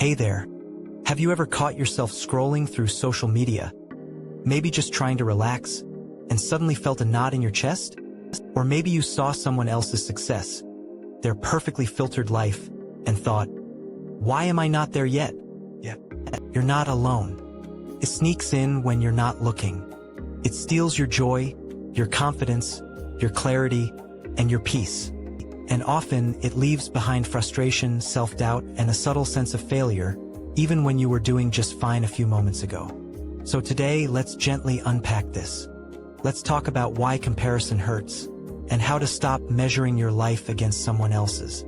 Hey there. Have you ever caught yourself scrolling through social media, maybe just trying to relax, and suddenly felt a knot in your chest? Or maybe you saw someone else's success, their perfectly filtered life, and thought, why am I not there yet? You're not alone. It sneaks in when you're not looking. It steals your joy, your confidence, your clarity, and your peace. And often, it leaves behind frustration, self-doubt, and a subtle sense of failure, even when you were doing just fine a few moments ago. So today, let's gently unpack this. Let's talk about why comparison hurts, and how to stop measuring your life against someone else's.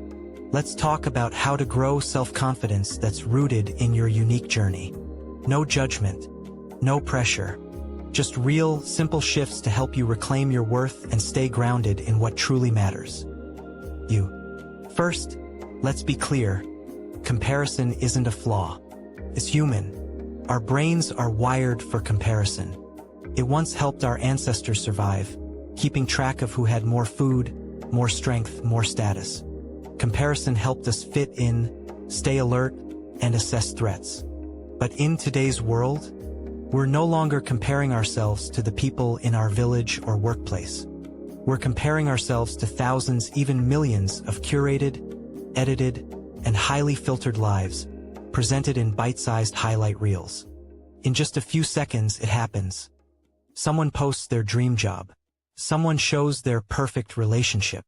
Let's talk about how to grow self-confidence that's rooted in your unique journey. No judgment, no pressure. Just real, simple shifts to help you reclaim your worth and stay grounded in what truly matters. First, let's be clear. Comparison isn't a flaw. It's human. Our brains are wired for comparison. It once helped our ancestors survive, keeping track of who had more food, more strength, more status. Comparison helped us fit in, stay alert, and assess threats. But in today's world, we're no longer comparing ourselves to the people in our village or workplace. We're comparing ourselves to thousands, even millions of curated, edited, and highly filtered lives, presented in bite-sized highlight reels. In just a few seconds, it happens. Someone posts their dream job. Someone shows their perfect relationship.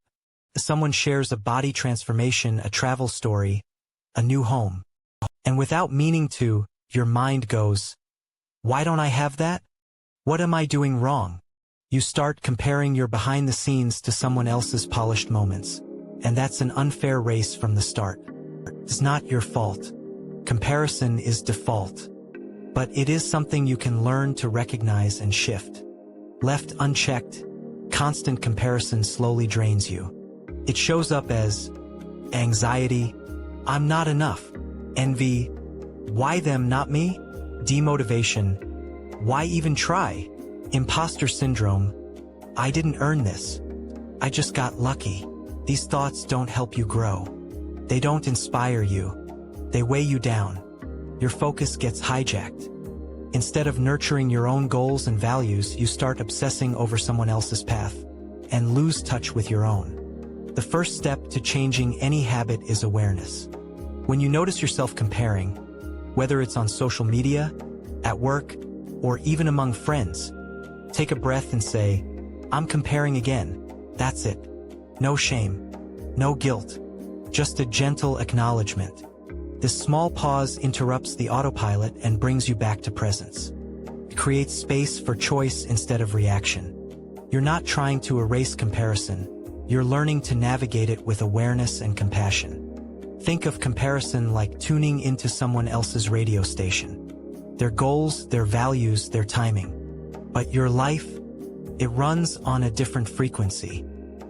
Someone shares a body transformation, a travel story, a new home. And without meaning to, your mind goes, why don't I have that? What am I doing wrong? You start comparing your behind the scenes to someone else's polished moments. And that's an unfair race from the start. It's not your fault. Comparison is default. But it is something you can learn to recognize and shift. Left unchecked, constant comparison slowly drains you. It shows up as anxiety, I'm not enough, envy, why them not me, demotivation, why even try, imposter syndrome, I didn't earn this, I just got lucky. These thoughts don't help you grow. They don't inspire you. They weigh you down. Your focus gets hijacked. Instead of nurturing your own goals and values, you start obsessing over someone else's path and lose touch with your own. The first step to changing any habit is awareness. When you notice yourself comparing, whether it's on social media, at work, or even among friends, take a breath and say, I'm comparing again. That's it. No shame, no guilt, just a gentle acknowledgement. This small pause interrupts the autopilot and brings you back to presence. It creates space for choice instead of reaction. You're not trying to erase comparison. You're learning to navigate it with awareness and compassion. Think of comparison like tuning into someone else's radio station. Their goals, their values, their timing. But your life, it runs on a different frequency.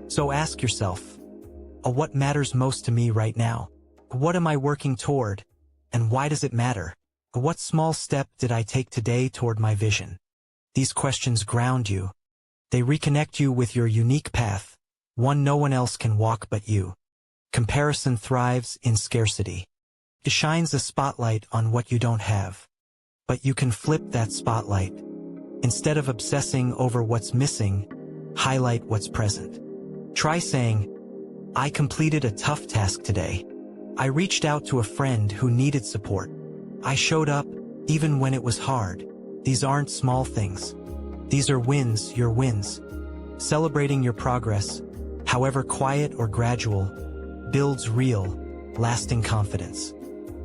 So ask yourself, what matters most to me right now? What am I working toward? And why does it matter? What small step did I take today toward my vision? These questions ground you. They reconnect you with your unique path, one no one else can walk but you. Comparison thrives in scarcity. It shines a spotlight on what you don't have. But you can flip that spotlight. Instead of obsessing over what's missing, highlight what's present. Try saying, I completed a tough task today. I reached out to a friend who needed support. I showed up, even when it was hard. These aren't small things. These are wins, your wins. Celebrating your progress, however quiet or gradual, builds real, lasting confidence.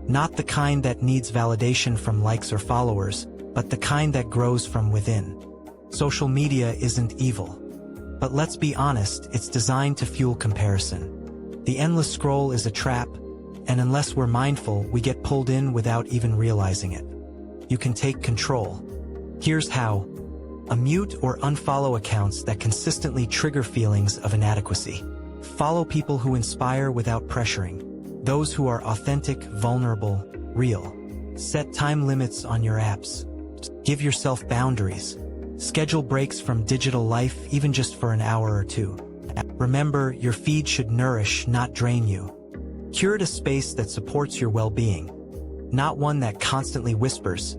Not the kind that needs validation from likes or followers, but the kind that grows from within. Social media isn't evil. But let's be honest, it's designed to fuel comparison. The endless scroll is a trap, and unless we're mindful, we get pulled in without even realizing it. You can take control. Here's how. Mute or unfollow accounts that consistently trigger feelings of inadequacy. Follow people who inspire without pressuring. Those who are authentic, vulnerable, real. Set time limits on your apps. Give yourself boundaries. Schedule breaks from digital life, even just for an hour or two. Remember, your feed should nourish, not drain you. Curate a space that supports your well-being. Not one that constantly whispers,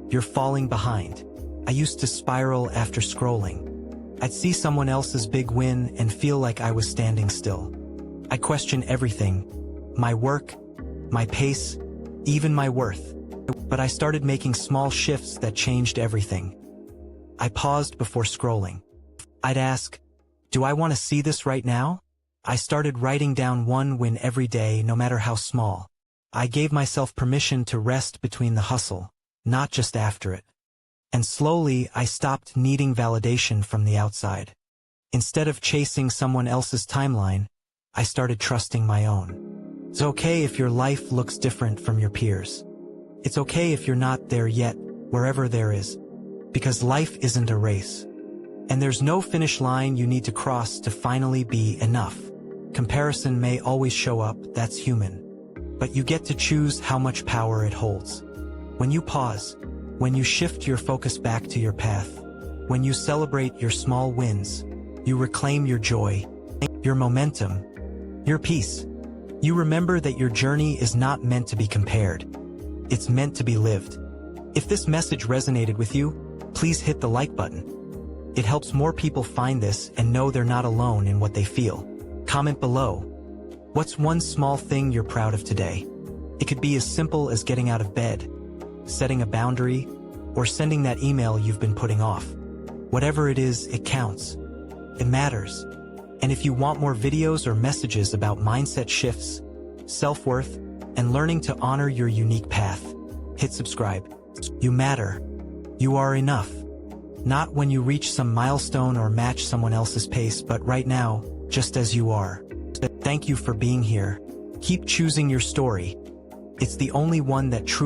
"You're falling behind." I used to spiral after scrolling. I'd see someone else's big win and feel like I was standing still. I questioned everything, my work, my pace, even my worth. But I started making small shifts that changed everything. I paused before scrolling. I'd ask, "Do I want to see this right now?" I started writing down one win every day, no matter how small. I gave myself permission to rest between the hustle, not just after it. And slowly, I stopped needing validation from the outside. Instead of chasing someone else's timeline, I started trusting my own. It's okay if your life looks different from your peers. It's okay if you're not there yet, wherever there is. Because life isn't a race. And there's no finish line you need to cross to finally be enough. Comparison may always show up, that's human. But you get to choose how much power it holds. When you pause, when you shift your focus back to your path, when you celebrate your small wins, you reclaim your joy, your momentum, your peace. You remember that your journey is not meant to be compared. It's meant to be lived. If this message resonated with you, please hit the like button. It helps more people find this and know they're not alone in what they feel. Comment below. What's one small thing you're proud of today? It could be as simple as getting out of bed, setting a boundary, or sending that email you've been putting off. Whatever it is, it counts. It matters. And if you want more videos or messages about mindset shifts, self-worth, and learning to honor your unique path, hit subscribe. You matter. You are enough. Not when you reach some milestone or match someone else's pace, but right now, just as you are. Thank you for being here. Keep choosing your story. It's the only one that truly